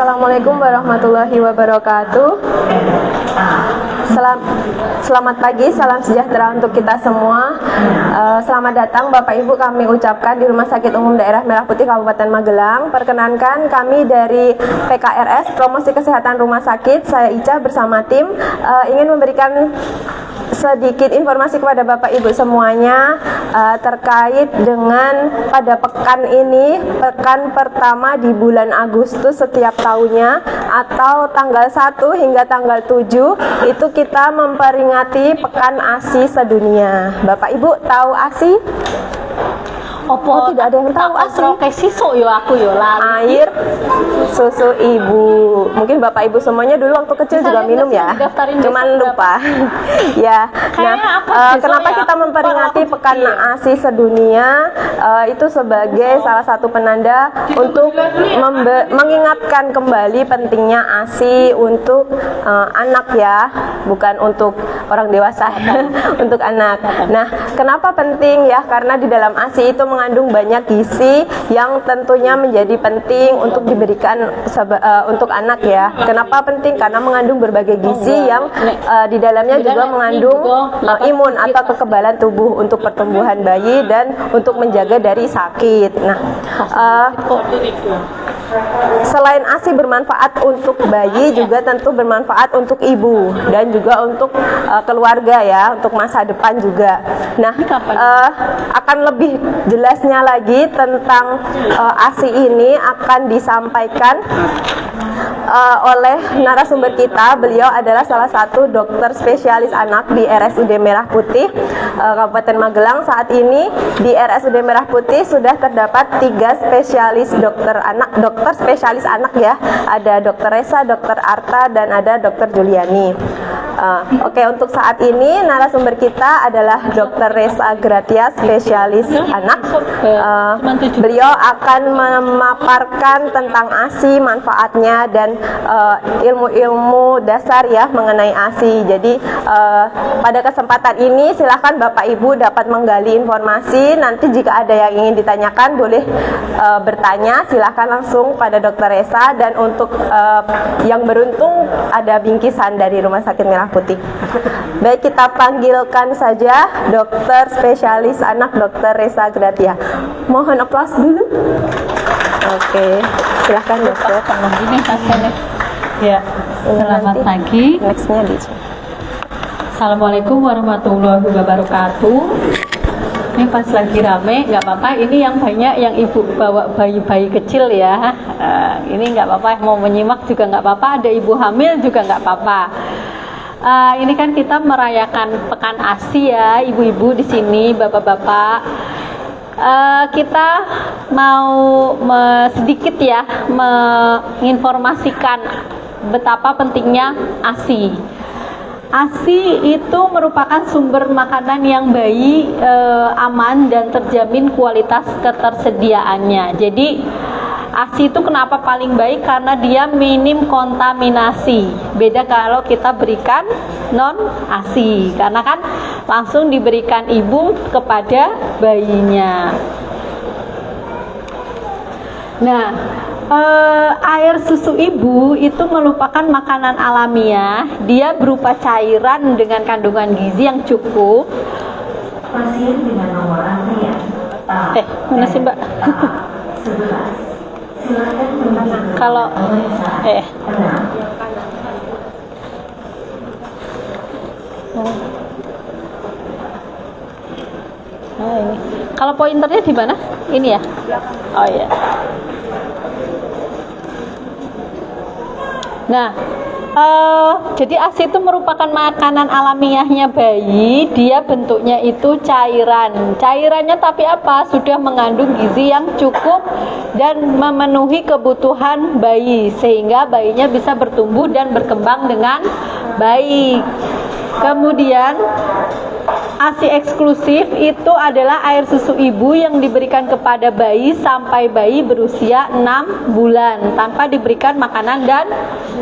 Assalamualaikum warahmatullahi wabarakatuh. Selamat pagi, salam sejahtera untuk kita semua. Selamat datang Bapak Ibu, kami ucapkan di Rumah Sakit Umum Daerah Merah Putih Kabupaten Magelang. Perkenankan, kami dari PKRS Promosi Kesehatan Rumah Sakit, saya Ica bersama tim ingin memberikan sedikit informasi kepada Bapak Ibu semuanya terkait dengan pada pekan ini, pekan pertama di bulan Agustus setiap tahunnya, atau tanggal 1 hingga tanggal 7 itu kita memperingati Pekan ASI sedunia. Bapak Ibu tahu ASI? Opo tidak ada yang tahu ASI. Kayak siso yo aku yo lah. Air susu ibu. Mungkin Bapak Ibu semuanya dulu waktu kecil juga minum ya. Cuman lupa. Ya. Nah, kenapa kita memperingati Pekan ASI sedunia? Itu sebagai salah satu penanda untuk mengingatkan kembali pentingnya ASI untuk anak ya, bukan untuk orang dewasa, untuk anak. Nah, kenapa penting ya? Karena di dalam ASI itu mengandung banyak gizi yang tentunya menjadi penting untuk diberikan untuk anak ya. Kenapa penting? Karena mengandung berbagai gizi yang di dalamnya juga mengandung imun atau kekebalan tubuh untuk pertumbuhan bayi dan untuk menjaga dari sakit. Nah, selain ASI bermanfaat untuk bayi, juga tentu bermanfaat untuk ibu dan juga untuk keluarga ya, untuk masa depan juga. Nah, akan lebih jelasnya lagi tentang ASI ini akan disampaikan oleh narasumber kita. Beliau adalah salah satu dokter spesialis anak di RSUD Merah Putih Kabupaten Magelang. Saat ini di RSUD Merah Putih sudah terdapat 3 spesialis dokter spesialis anak ya. Ada Dokter Resa, Dokter Arta, dan ada Dokter Juliani. Oke, untuk saat ini narasumber kita adalah Dokter Resa Gratia, spesialis anak. Beliau akan memaparkan tentang ASI, manfaatnya, dan ilmu-ilmu dasar ya mengenai ASI. Jadi pada kesempatan ini silahkan Bapak Ibu dapat menggali informasi. Nanti jika ada yang ingin ditanyakan boleh bertanya, silahkan langsung pada Dokter Resa. Dan untuk yang beruntung ada bingkisan dari Rumah Sakit Merah Putih. Baik, kita panggilkan saja dokter spesialis anak Dokter Resa Gratia. Mohon aplaus dulu. Oke, silahkan dokter. Ini hasilnya. Ya, selamat pagi. Nextnya di. Assalamualaikum warahmatullahi wabarakatuh. Ini pas lagi rame, nggak apa-apa. Ini yang banyak yang ibu bawa bayi-bayi kecil ya. Ini nggak apa-apa. Mau menyimak juga nggak apa-apa. Ada ibu hamil juga nggak apa-apa. Ini kan kita merayakan Pekan ASI ya, ibu-ibu di sini, bapak-bapak. Kita mau sedikit ya menginformasikan betapa pentingnya ASI. ASI itu merupakan sumber makanan yang bayi aman dan terjamin kualitas ketersediaannya. Jadi ASI itu kenapa paling baik? Karena dia minim kontaminasi. Beda kalau kita berikan non ASI, karena kan langsung diberikan ibu kepada bayinya. Nah, air susu ibu itu merupakan makanan alamiah. Dia berupa cairan dengan kandungan gizi yang cukup. Pasien dengan nomor antrian Mana sih Mbak? Kalau ini. Kalau pointernya di mana? Ini ya? Oh iya. Nah, jadi ASI itu merupakan makanan alamiahnya bayi. Dia bentuknya itu cairan. Cairannya tapi apa? Sudah mengandung gizi yang cukup dan memenuhi kebutuhan bayi, sehingga bayinya bisa bertumbuh dan berkembang dengan baik. Kemudian ASI eksklusif itu adalah air susu ibu yang diberikan kepada bayi sampai bayi berusia 6 bulan tanpa diberikan makanan dan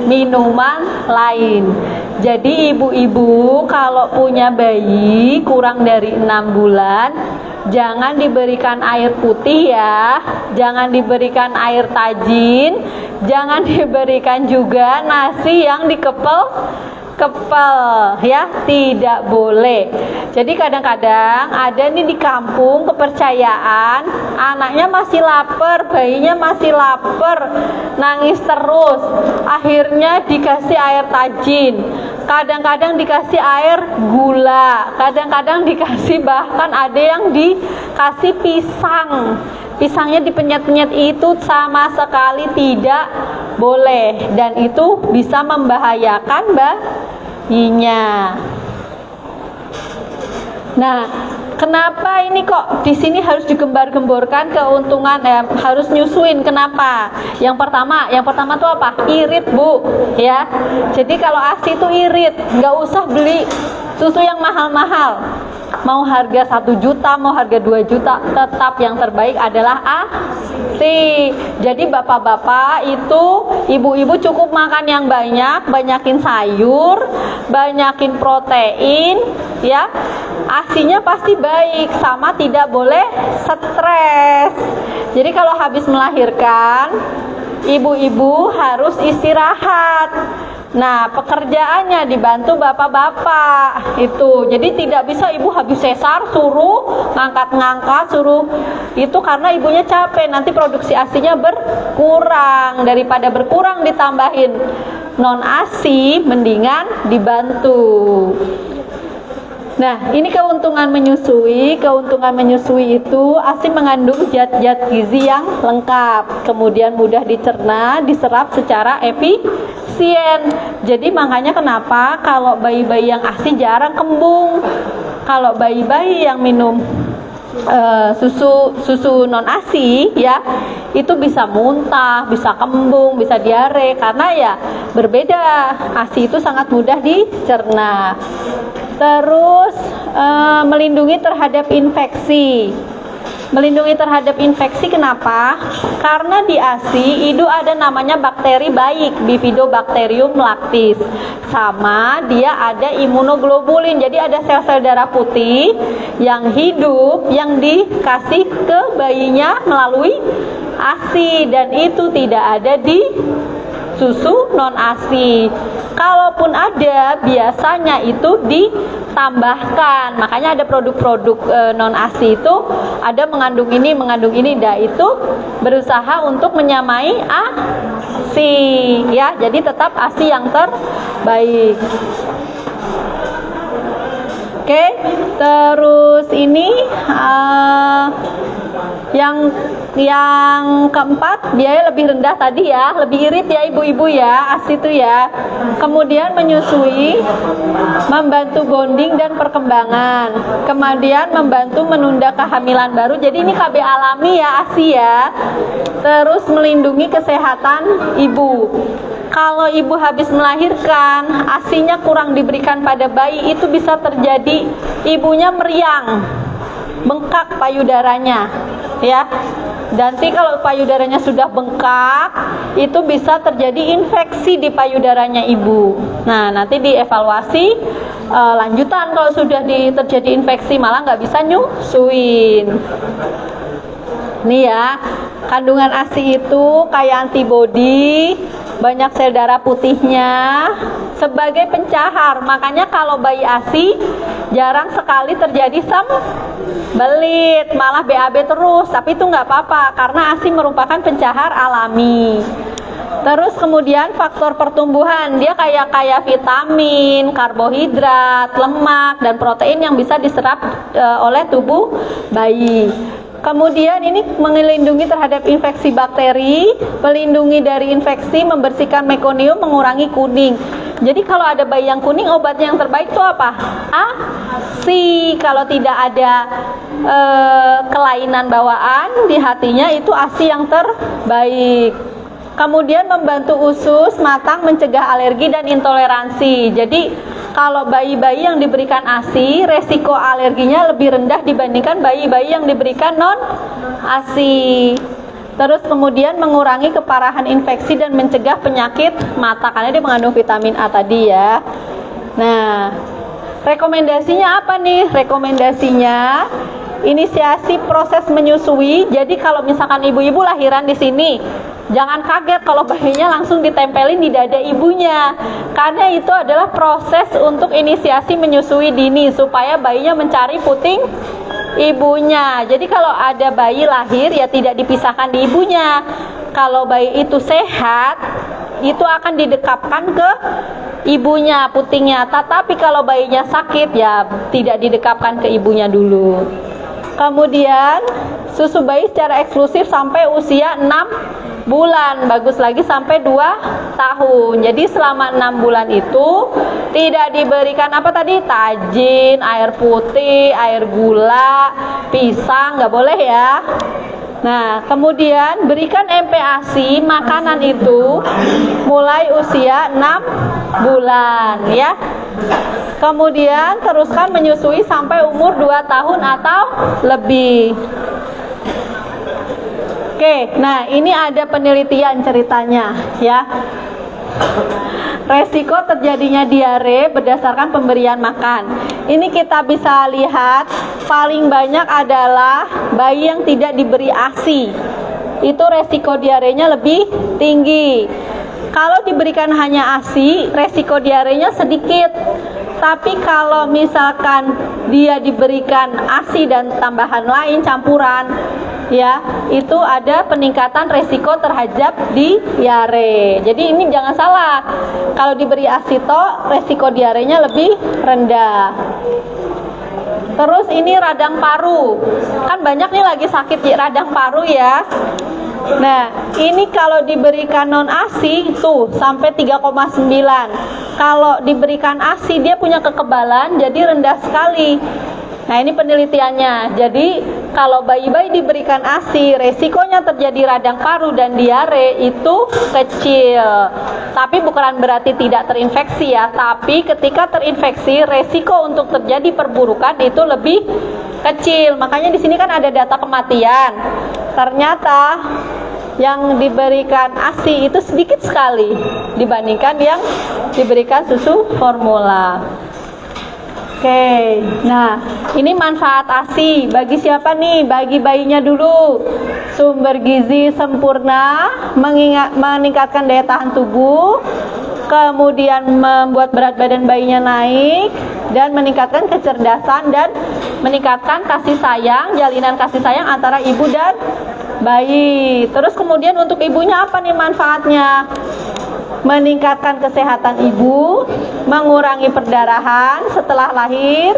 minuman lain. Jadi ibu-ibu kalau punya bayi kurang dari 6 bulan, jangan diberikan air putih ya, jangan diberikan air tajin, Jangan diberikan juga nasi yang dikepel ya, tidak boleh. Jadi kadang-kadang ada nih di kampung kepercayaan anaknya masih lapar, bayinya masih lapar, nangis terus, akhirnya dikasih air tajin, kadang-kadang dikasih air gula, kadang-kadang dikasih, bahkan ada yang dikasih pisang. Pisangnya dipenyet-penyet, itu sama sekali tidak boleh dan itu bisa membahayakan bayinya. Nah, kenapa ini kok di sini harus digembar-gemborkan keuntungan harus nyusuin? Kenapa? Yang pertama tuh apa? Irit, Bu, ya. Jadi kalau ASI itu irit, nggak usah beli susu yang mahal-mahal. Mau harga 1 juta, mau harga 2 juta, tetap yang terbaik adalah ASI. Jadi bapak-bapak itu, ibu-ibu cukup makan yang banyak, banyakin sayur, banyakin protein, ya. ASINya pasti baik, sama tidak boleh stres. Jadi kalau habis melahirkan, ibu-ibu harus istirahat. Nah, pekerjaannya dibantu bapak-bapak itu. Jadi tidak bisa ibu habis sesar suruh ngangkat-ngangkat, suruh itu, karena ibunya capek, nanti produksi ASINya berkurang. Daripada berkurang ditambahin non ASI, mendingan dibantu. Nah, ini keuntungan menyusui. Keuntungan menyusui itu ASI mengandung zat-zat gizi yang lengkap, kemudian mudah dicerna, diserap secara efisien. Jadi makanya kenapa kalau bayi-bayi yang ASI jarang kembung. Kalau bayi-bayi yang minum susu non ASI, ya, itu bisa muntah, bisa kembung, bisa diare, karena ya berbeda. ASI itu sangat mudah dicerna. Terus melindungi terhadap infeksi. Melindungi terhadap infeksi kenapa? Karena di ASI itu ada namanya bakteri baik, Bifidobacterium lactis. Sama dia ada imunoglobulin. Jadi ada sel-sel darah putih yang hidup, yang dikasih ke bayinya melalui ASI, dan itu tidak ada di susu non ASI. Kalaupun ada, biasanya itu ditambahkan. Makanya ada produk-produk non ASI itu ada mengandung ini, nah itu berusaha untuk menyamai ASI, ya. Jadi tetap ASI yang terbaik. Oke, terus ini yang keempat, biaya lebih rendah tadi ya, lebih irit ya ibu-ibu ya, ASI itu ya. Kemudian menyusui, membantu bonding dan perkembangan, kemudian membantu menunda kehamilan baru. Jadi ini KB alami ya, ASI ya. Terus melindungi kesehatan ibu. Kalau ibu habis melahirkan, ASINya kurang diberikan pada bayi, itu bisa terjadi ibunya meriang, bengkak payudaranya, ya. Nanti kalau payudaranya sudah bengkak, itu bisa terjadi infeksi di payudaranya ibu. Nah, nanti dievaluasi lanjutan kalau sudah terjadi infeksi, malah nggak bisa nyusuin. Nih ya, kandungan ASI itu kayak antibodi, banyak sel darah putihnya sebagai pencahar. Makanya kalau bayi ASI jarang sekali terjadi sembelit, malah BAB terus. Tapi itu nggak apa-apa karena ASI merupakan pencahar alami. Terus kemudian faktor pertumbuhan, dia kaya vitamin, karbohidrat, lemak, dan protein yang bisa diserap oleh tubuh bayi. Kemudian ini melindungi terhadap infeksi bakteri, melindungi dari infeksi, membersihkan mekonium, mengurangi kuning. Jadi kalau ada bayi yang kuning, obatnya yang terbaik itu apa? ASI. Kalau tidak ada kelainan bawaan di hatinya, itu ASI yang terbaik. Kemudian membantu usus matang, mencegah alergi dan intoleransi. Jadi kalau bayi-bayi yang diberikan ASI, resiko alerginya lebih rendah dibandingkan bayi-bayi yang diberikan non ASI. Terus kemudian mengurangi keparahan infeksi dan mencegah penyakit mata karena dia mengandung vitamin A tadi ya. Nah, rekomendasinya apa nih? Rekomendasinya inisiasi proses menyusui. Jadi kalau misalkan ibu-ibu lahiran di sini, jangan kaget kalau bayinya langsung ditempelin di dada ibunya, karena itu adalah proses untuk inisiasi menyusui dini supaya bayinya mencari puting ibunya. Jadi kalau ada bayi lahir ya tidak dipisahkan di ibunya. Kalau bayi itu sehat, itu akan didekapkan ke ibunya putingnya. Tetapi kalau bayinya sakit ya tidak didekapkan ke ibunya dulu. Kemudian susu bayi secara eksklusif sampai usia 6 bulan, bagus lagi sampai 2 tahun. Jadi selama 6 bulan itu tidak diberikan apa tadi, tajin, air putih, air gula, pisang, nggak boleh ya. Nah, kemudian berikan MPASI makanan itu mulai usia 6 bulan ya. Kemudian teruskan menyusui sampai umur 2 tahun atau lebih. Oke, nah ini ada penelitian ceritanya ya. Resiko terjadinya diare berdasarkan pemberian makan. Ini kita bisa lihat paling banyak adalah bayi yang tidak diberi ASI. Itu resiko diarenya lebih tinggi. Kalau diberikan hanya ASI, resiko diarenya sedikit. Tapi kalau misalkan dia diberikan ASI dan tambahan lain campuran, ya, itu ada peningkatan resiko terhadap diare. Jadi ini jangan salah. Kalau diberi ASI toh resiko diarenya lebih rendah. Terus ini radang paru. Kan banyak nih lagi sakit radang paru ya. Nah, ini kalau diberikan non ASI tuh sampai 3,9. Kalau diberikan ASI dia punya kekebalan jadi rendah sekali. Nah, ini penelitiannya. Jadi kalau bayi-bayi diberikan ASI, resikonya terjadi radang paru dan diare itu kecil. Tapi bukan berarti tidak terinfeksi ya. Tapi ketika terinfeksi, resiko untuk terjadi perburukan itu lebih kecil. Makanya di sini kan ada data kematian. Ternyata yang diberikan ASI itu sedikit sekali dibandingkan yang diberikan susu formula. Oke, nah ini manfaat ASI bagi siapa nih? Bagi bayinya dulu. Sumber gizi sempurna, meningkatkan daya tahan tubuh, kemudian membuat berat badan bayinya naik, dan meningkatkan kecerdasan dan meningkatkan kasih sayang, jalinan kasih sayang antara ibu dan bayi. Terus kemudian untuk ibunya apa nih manfaatnya? Meningkatkan kesehatan ibu, mengurangi perdarahan setelah lahir,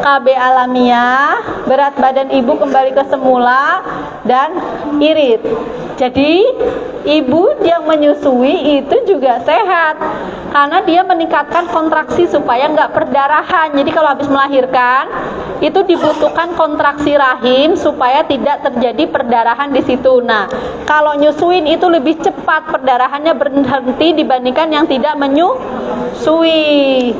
KB alamiah, berat badan ibu kembali ke semula, dan irit. Jadi ibu yang menyusui itu juga sehat karena dia meningkatkan kontraksi supaya nggak perdarahan. Jadi kalau habis melahirkan itu dibutuhkan kontraksi rahim supaya tidak terjadi perdarahan di situ. Nah, kalau nyusuin itu lebih cepat perdarahannya berhenti dibandingkan yang tidak menyusui.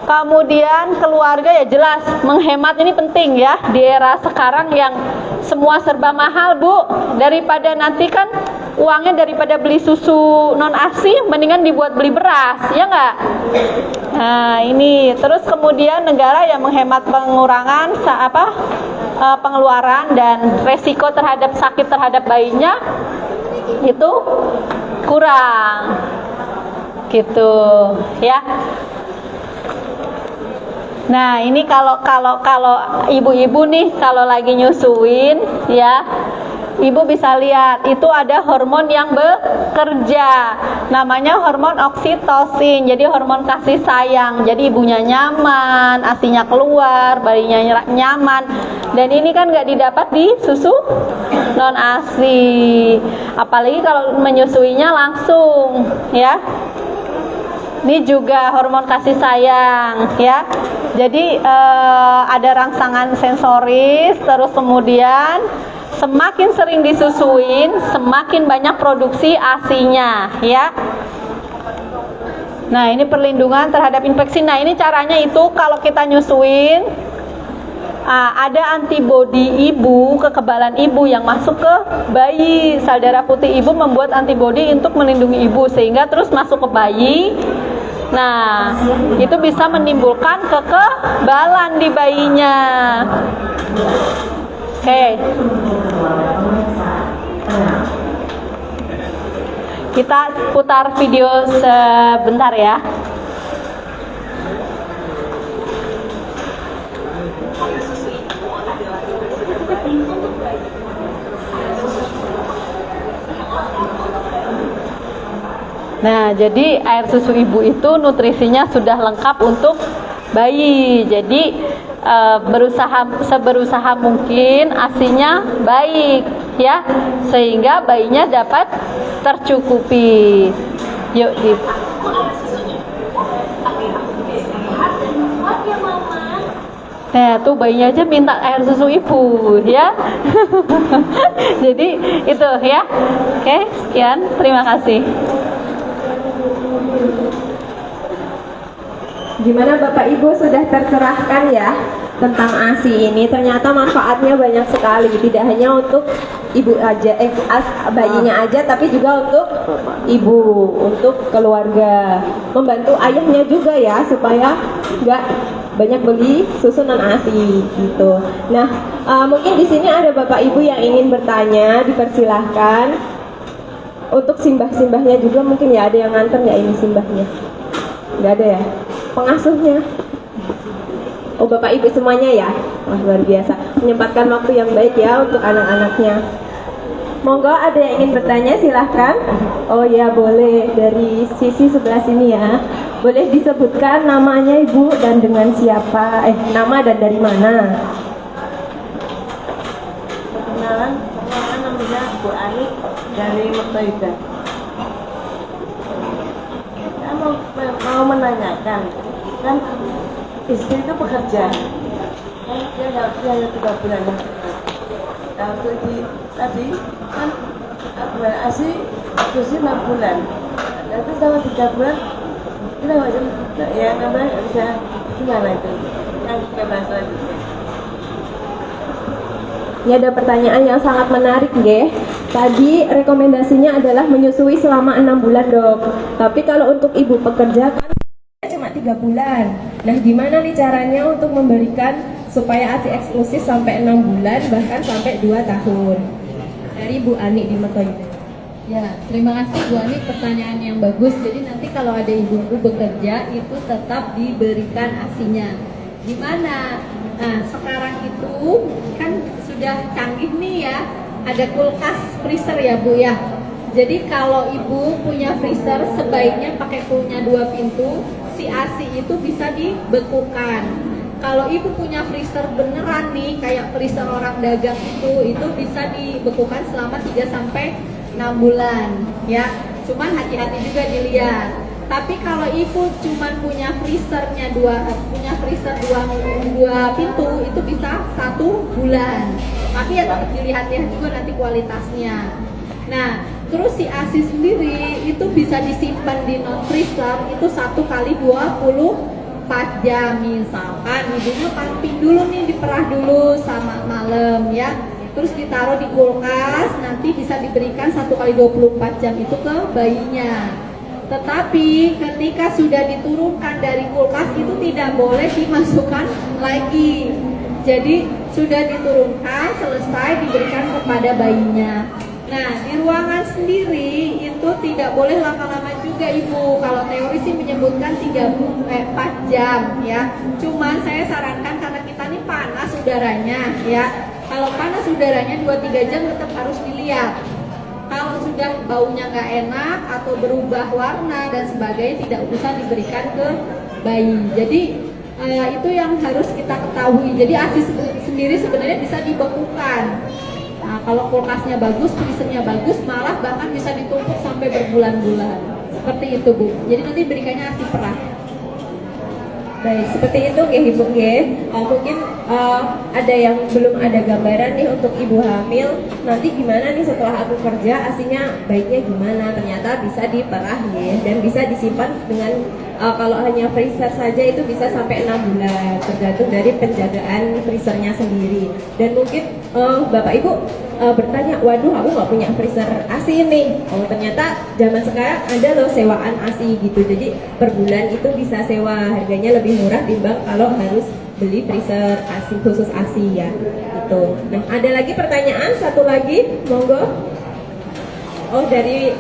Kemudian keluarga ya jelas menghemat ini penting ya di era sekarang yang semua serba mahal Bu. Daripada nanti kan uangnya daripada beli susu non ASI mendingan dibuat beli beras ya nggak? Nah ini terus kemudian negara yang menghemat pengurangan pengeluaran dan resiko terhadap sakit terhadap bayinya itu kurang gitu ya. Nah ini kalau ibu-ibu nih kalau lagi nyusuin ya, ibu bisa lihat itu ada hormon yang bekerja, namanya hormon oksitosin. Jadi hormon kasih sayang. Jadi ibunya nyaman, asinya keluar, bayinya nyaman. Dan ini kan nggak didapat di susu non ASI. Apalagi kalau menyusuinya langsung ya. Ini juga hormon kasih sayang ya. Jadi ada rangsangan sensoris. Terus kemudian semakin sering disusuin, semakin banyak produksi ASI-nya ya. Nah ini perlindungan terhadap infeksi. Nah ini caranya itu kalau kita nyusuin, ada antibodi ibu, kekebalan ibu yang masuk ke bayi. Sel darah putih ibu membuat antibodi untuk melindungi ibu sehingga terus masuk ke bayi. Nah, itu bisa menimbulkan kekebalan di bayinya. Oke. Kita putar video sebentar ya. Nah, jadi air susu ibu itu nutrisinya sudah lengkap untuk bayi. Jadi seberusaha mungkin ASINya baik ya, sehingga bayinya dapat tercukupi. Yuk di Nah, tuh bayinya aja minta air susu ibu ya. Jadi itu ya. Oke, sekian. Terima kasih. Gimana Bapak Ibu, sudah tercerahkan ya tentang ASI ini? Ternyata manfaatnya banyak sekali, tidak hanya untuk ibu aja, bayinya aja, tapi juga untuk ibu, untuk keluarga, membantu ayahnya juga ya, supaya nggak banyak beli susu non ASI gitu. Nah, mungkin di sini ada Bapak Ibu yang ingin bertanya, dipersilahkan. Untuk simbah-simbahnya juga mungkin ya, ada yang nganter nggak ini simbahnya? Nggak ada ya? Pengasuhnya? Oh, Bapak Ibu semuanya ya? Wah, luar biasa, menyempatkan waktu yang baik ya untuk anak-anaknya. Monggo, ada yang ingin bertanya, silahkan. Oh ya, boleh, dari sisi sebelah sini ya. Boleh disebutkan namanya Ibu dan dengan siapa? Nama dan dari mana? Perkenalan, saya namanya Bu Ani dari Mertoida. Saya mau menanyakan, kan istri itu bekerja, kan dia hanya 3 bulan. Nah, tadi kan bulan ASI kursi 6 bulan. Nah, itu selama 3 bulan kita nggak ya namanya nggak bisa, gimana itu? Yang kita bahas lagi. Ini ada pertanyaan yang sangat menarik, nggih. Tadi rekomendasinya adalah menyusui selama 6 bulan, Dok. Tapi kalau untuk ibu pekerja kan cuma 3 bulan. Nah, gimana nih caranya untuk memberikan supaya ASI eksklusif sampai 6 bulan, bahkan sampai 2 tahun? Dari Bu Ani di Mertoida. Ya, terima kasih Bu Ani, pertanyaan yang bagus. Jadi nanti kalau ada ibu-ibu bekerja itu tetap diberikan ASINya. Gimana? Nah, sekarang itu kan sudah canggih nih ya, ada kulkas freezer ya Bu ya. Jadi kalau ibu punya freezer sebaiknya pakai punya 2 pintu, si ASI itu bisa dibekukan. Kalau ibu punya freezer beneran nih kayak freezer orang dagang itu bisa dibekukan selama 3-6 bulan ya. Cuman hati-hati juga dilihat. Tapi kalau ibu cuma punya freezernya dua pintu itu bisa 1 bulan. Tapi ya tetap dilihat-lihat juga nanti kualitasnya. Nah, terus si ASI sendiri itu bisa disimpan di non freezer itu 1 kali 24 jam. Misalkan ibunya pumping dulu nih, diperah dulu sama malam ya. Terus ditaruh di kulkas, nanti bisa diberikan 1 kali 24 jam itu ke bayinya. Tetapi ketika sudah diturunkan dari kulkas itu tidak boleh dimasukkan lagi. Jadi sudah diturunkan, selesai, diberikan kepada bayinya. Nah, di ruangan sendiri itu tidak boleh lama-lama juga Ibu. Kalau teori sih menyebutkan 4 jam ya. Cuman saya sarankan karena kita ini panas udaranya ya. Kalau panas udaranya 2-3 jam tetap harus dilihat. Kalau sudah baunya nggak enak atau berubah warna dan sebagainya tidak usah diberikan ke bayi. Jadi itu yang harus kita ketahui. Jadi ASI sendiri sebenarnya bisa dibekukan. Nah, kalau kulkasnya bagus, freezernya bagus, malah bahkan bisa ditumpuk sampai berbulan-bulan. Seperti itu Bu. Jadi nanti berikannya ASI perah. Baik, seperti itu nggih Ibu nggih. Mungkin ada yang belum ada gambaran nih untuk ibu hamil. Nanti gimana nih setelah aku kerja, ASINya baiknya gimana? Ternyata bisa diperah nggih dan bisa disimpan dengan kalau hanya freezer saja itu bisa sampai 6 bulan, tergantung dari penjagaan freezernya sendiri. Dan mungkin Bapak Ibu bertanya, waduh aku nggak punya freezer ASI nih. Oh ternyata zaman sekarang ada loh sewaan ASI gitu. Jadi per bulan itu bisa sewa, harganya lebih murah timbang kalau harus beli freezer ASI khusus ASI ya. Itu. Nah, ada lagi pertanyaan satu lagi, monggo. Oh, dari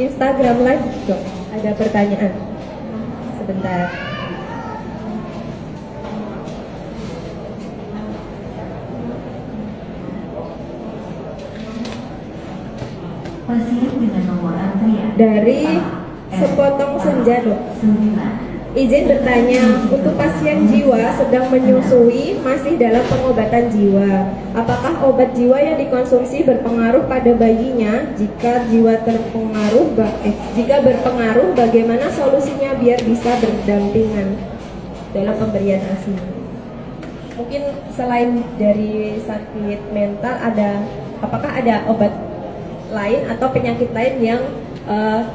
Instagram Live dong. Ada pertanyaan. Sebentar. Pasien dengan nomor antrian Dari Sepotong Senja, Dok. 9. Izin bertanya, untuk pasien jiwa sedang menyusui masih dalam pengobatan jiwa, apakah obat jiwa yang dikonsumsi berpengaruh pada bayinya? Jika berpengaruh, bagaimana solusinya biar bisa berdampingan dalam pemberian ASI? Mungkin selain dari sakit mental, apakah ada obat lain atau penyakit lain yang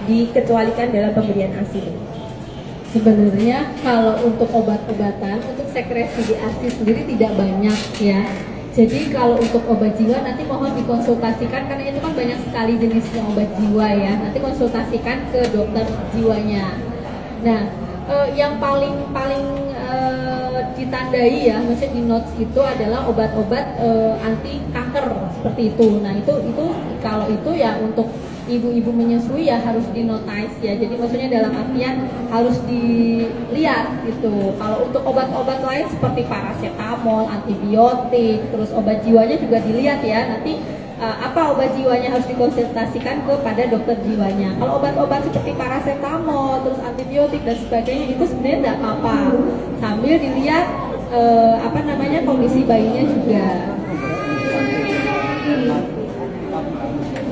dikecualikan dalam pemberian ASI? Sebenarnya kalau untuk obat-obatan, untuk sekresi di ASI sendiri tidak banyak ya. Jadi kalau untuk obat jiwa nanti mohon dikonsultasikan karena itu kan banyak sekali jenisnya obat jiwa ya. Nanti konsultasikan ke dokter jiwanya. Nah, yang paling ditandai ya, maksudnya di notes itu adalah obat-obat anti kanker seperti itu. Nah, itu kalau itu ya untuk ibu-ibu menyusui ya harus dinotice ya. Jadi maksudnya dalam artian harus dilihat gitu. Kalau untuk obat-obat lain seperti paracetamol, antibiotik, terus obat jiwanya juga dilihat ya. Nanti apa obat jiwanya harus dikonsultasikan kepada dokter jiwanya. Kalau obat-obat seperti paracetamol, terus antibiotik dan sebagainya itu sebenarnya tidak apa-apa. Sambil dilihat kondisi bayinya juga.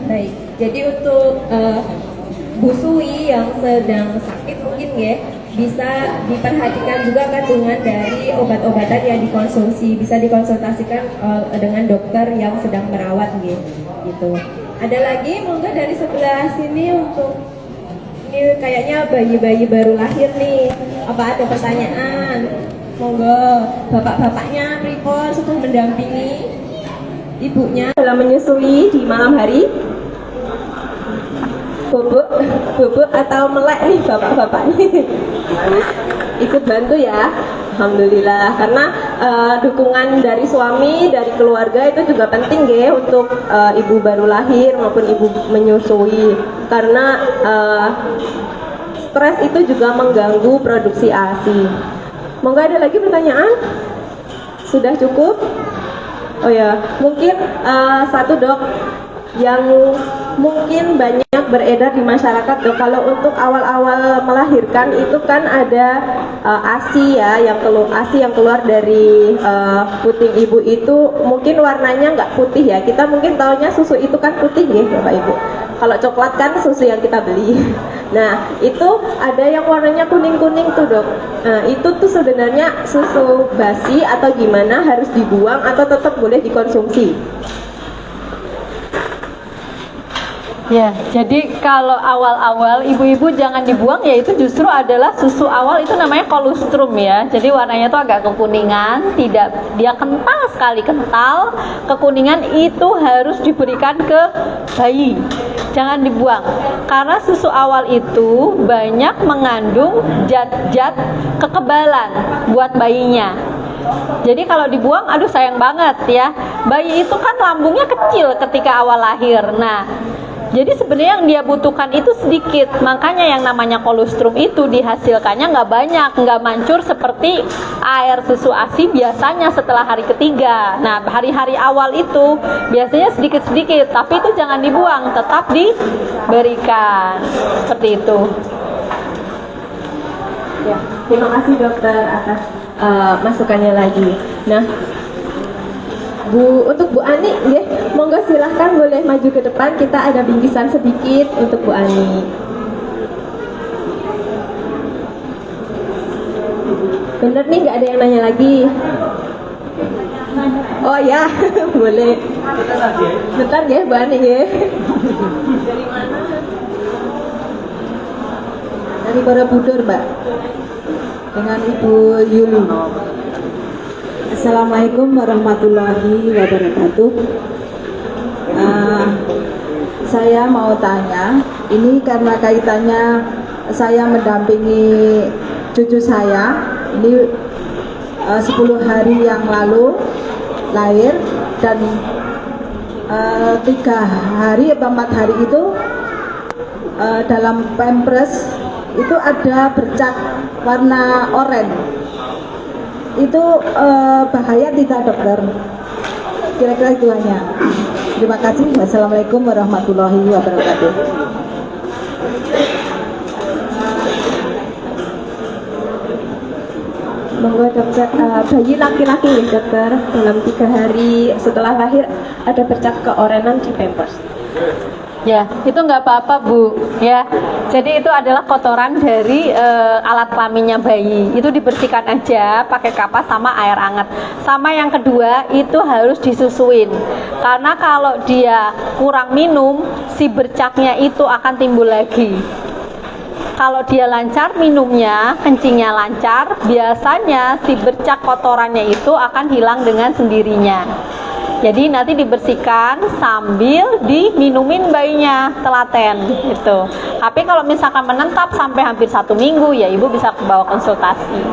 Baik, jadi untuk Bu Sui yang sedang sakit mungkin ya bisa diperhatikan juga kandungan dari obat-obatan yang dikonsumsi, bisa dikonsultasikan dengan dokter yang sedang merawat gitu. Ada lagi monggo dari sebelah sini untuk ini kayaknya bayi-bayi baru lahir nih. Apa ada pertanyaan? Monggo, bapak-bapaknya pripun sudah mendampingi ibunya dalam menyusui di malam hari? Bubuk atau melek nih bapak-bapak nih ikut bantu ya, alhamdulillah. Karena dukungan dari suami, dari keluarga itu juga penting ya untuk ibu baru lahir maupun ibu menyusui. Karena stres itu juga mengganggu produksi ASI. Monggo ada lagi pertanyaan? Sudah cukup? Oh ya, mungkin satu dok yang mungkin banyak beredar di masyarakat dok, kalau untuk awal-awal melahirkan itu kan ada ASI ya, ASI yang keluar dari puting ibu itu mungkin warnanya nggak putih ya. Kita mungkin taunya susu itu kan putih ya bapak ibu. Kalau coklat kan susu yang kita beli. Nah itu ada yang warnanya kuning-kuning tuh dok. Nah itu tuh sebenarnya susu basi atau gimana, harus dibuang atau tetap boleh dikonsumsi? Ya, jadi kalau awal-awal ibu-ibu jangan dibuang, ya itu justru adalah susu awal, itu namanya kolostrum ya. Jadi warnanya tuh agak kekuningan, dia kental sekali, kental, kekuningan, itu harus diberikan ke bayi. Jangan dibuang. Karena susu awal itu banyak mengandung zat-zat kekebalan buat bayinya. Jadi kalau dibuang, aduh sayang banget ya. Bayi itu kan lambungnya kecil ketika awal lahir. Nah, jadi sebenarnya yang dia butuhkan itu sedikit, makanya yang namanya kolostrum itu dihasilkannya nggak banyak, nggak mancur seperti air susu ASI biasanya setelah hari ketiga. Nah hari-hari awal itu biasanya sedikit-sedikit, tapi itu jangan dibuang, tetap diberikan seperti itu. Ya, terima kasih dokter atas masukannya lagi. Nah, untuk Bu Ani, ya, monggo silahkan boleh maju ke depan. Kita ada bingkisan sedikit untuk Bu Ani. Bener nih, nggak ada yang nanya lagi. Oh ya, boleh. Bentar ya Bu Ani ya. Dari mana? Dari Borobudur, Mbak. Dengan Ibu Yuli. Assalamualaikum warahmatullahi wabarakatuh. Saya mau tanya, ini karena kaitannya saya mendampingi cucu saya, ini 10 hari yang lalu lahir, dan 3 hari atau 4 hari itu dalam pampers itu ada bercak warna oranye. Itu bahaya tidak, dokter? Kira-kira itu hanya. Terima kasih. Wassalamualaikum warahmatullahi wabarakatuh. Monggo dokter, bayi laki-laki ya dokter, dalam 3 hari setelah lahir ada bercak keorenan di pampers. Ya, itu nggak apa-apa Bu. Ya, jadi itu adalah kotoran dari alat kelaminnya bayi. Itu dibersihkan aja pakai kapas sama air hangat. Sama yang kedua itu harus disusuin. Karena kalau dia kurang minum, si bercaknya itu akan timbul lagi. Kalau dia lancar minumnya, kencingnya lancar, biasanya si bercak kotorannya itu akan hilang dengan sendirinya. Jadi nanti dibersihkan sambil diminumin bayinya telaten gitu. Tapi kalau misalkan menetap sampai hampir 1 minggu, ya ibu bisa bawa konsultasi.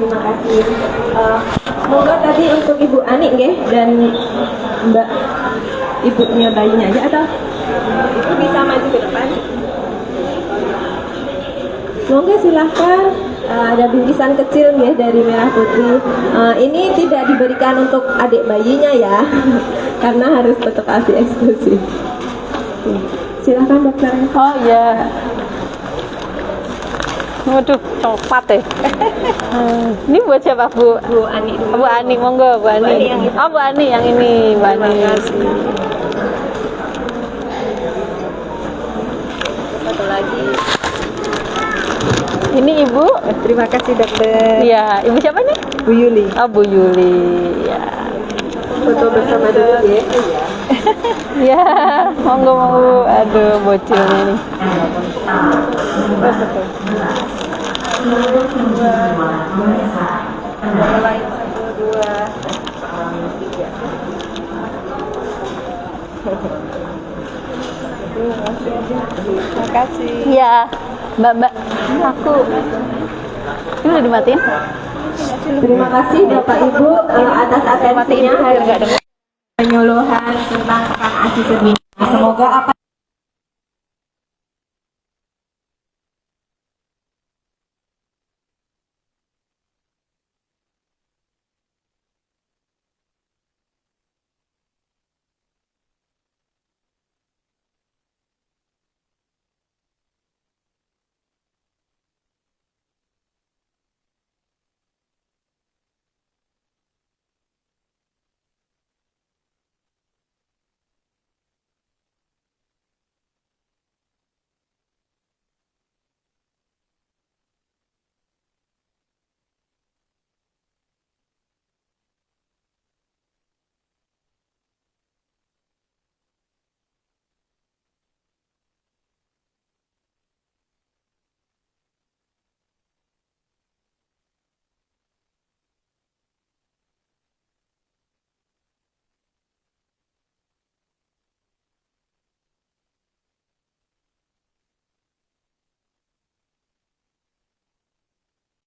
Terima kasih. Monggo tadi untuk Ibu Ani nggih, dan Mbak ibunya bayinya aja, atau Ibu bisa maju ke depan? Monggo silahkan. Ada bingkisan kecil ya dari Merah Putih. Ini tidak diberikan untuk adik bayinya ya, karena harus tetap ASI eksklusif. Silahkan dokter. Oh ya. Waduh, coklat ya. Ini buat siapa Bu? Bu Ani dulu. Bu Ani, monggo Bu Ani. Ani yang itu. Oh Bu Ani yang ini, Bu Ani. Satu lagi. Ini Ibu. Terima kasih dokter. Iya, Ibu siapa nih? Bu Yuli. Oh Bu Yuli. Ya. Foto bersama dulu ya. Ya, monggo mau. Aduh, bocilnya nih. Terima kasih. Iya, Mbak, aku. Ini udah dimatiin? Terima kasih Bapak Ibu atas atensinya hari ini penyuluhan tentang pekan ASI Sedunia. Semoga apa